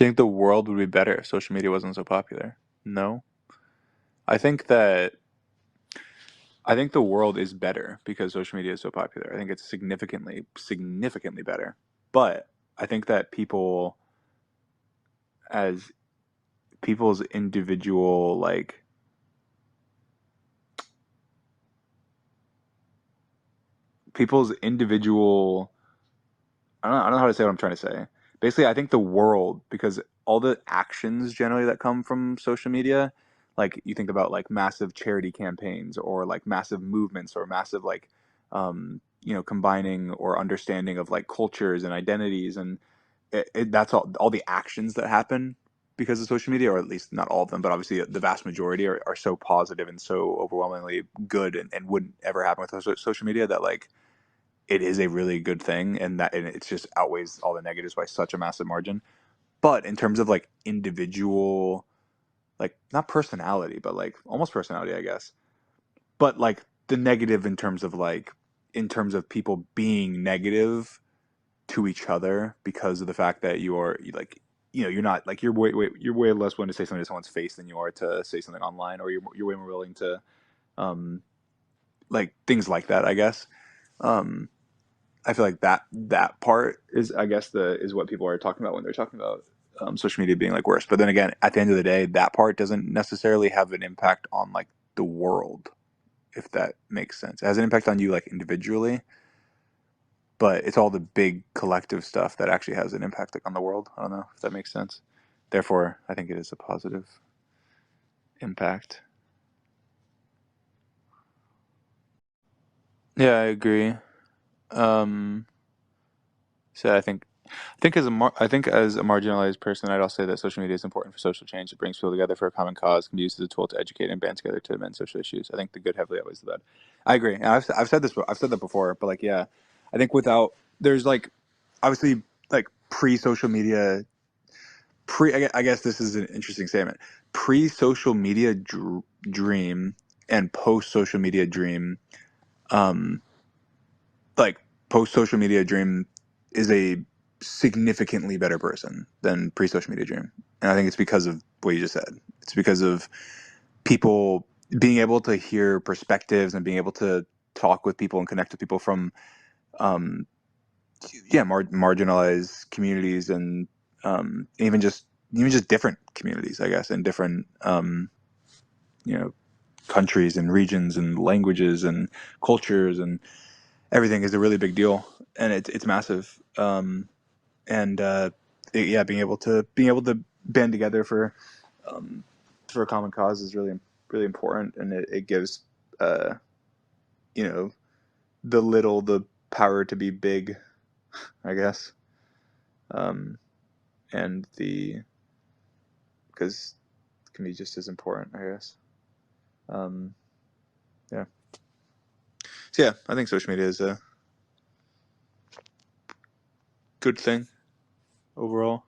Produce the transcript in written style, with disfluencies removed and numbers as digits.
Do you think the world would be better if social media wasn't so popular? No. I think that I think the world is better because social media is so popular. I think it's significantly better. But I think that as people's individual people's individual I don't know how to say what I'm trying to say. Basically, I think the world, because all the actions generally that come from social media, like you think about like massive charity campaigns or like massive movements or massive combining or understanding of like cultures and identities, and that's all the actions that happen because of social media, or at least not all of them, but obviously the vast majority are so positive and so overwhelmingly good, and wouldn't ever happen with social media, that like it is a really good thing, and it's just outweighs all the negatives by such a massive margin. But in terms of like individual, like not personality, but like almost personality, I guess. But like the negative in terms of people being negative to each other because of the fact that you're not like you're way less willing to say something to someone's face than you are to say something online, or you're way more willing to um like things like that, I guess. Um I feel like that part is, I guess, the is what people are talking about when they're talking about social media being like worse. But then again, at the end of the day, that part doesn't necessarily have an impact on like the world, if that makes sense. It has an impact on you like individually, but it's all the big collective stuff that actually has an impact like on the world. I don't know if that makes sense. Therefore, I think it is a positive impact. Yeah, I agree. Um, so I think as a marginalized person, I'd also say that social media is important for social change. It brings people together for a common cause, can be used as a tool to educate and band together to amend social issues. I think the good heavily outweighs the bad. I agree. And I've said that before, but like, yeah, I think without, there's like, obviously like pre-social media, I guess this is an interesting statement. Pre-social media dream and post-social media dream, um, like post-social media dream is a significantly better person than pre-social media dream. And I think it's because of what you just said. It's because of people being able to hear perspectives and being able to talk with people and connect with people from um, marginalized communities, and even just different communities, I guess, and different you know countries and regions and languages and cultures, and everything is a really big deal, and it's massive. And yeah, being able to band together um, for a common cause is really important, and it gives uh, you know the power to be big, I guess. Um, and the because it can be just as important, I guess. Um, yeah. So yeah, I think social media is a good thing overall.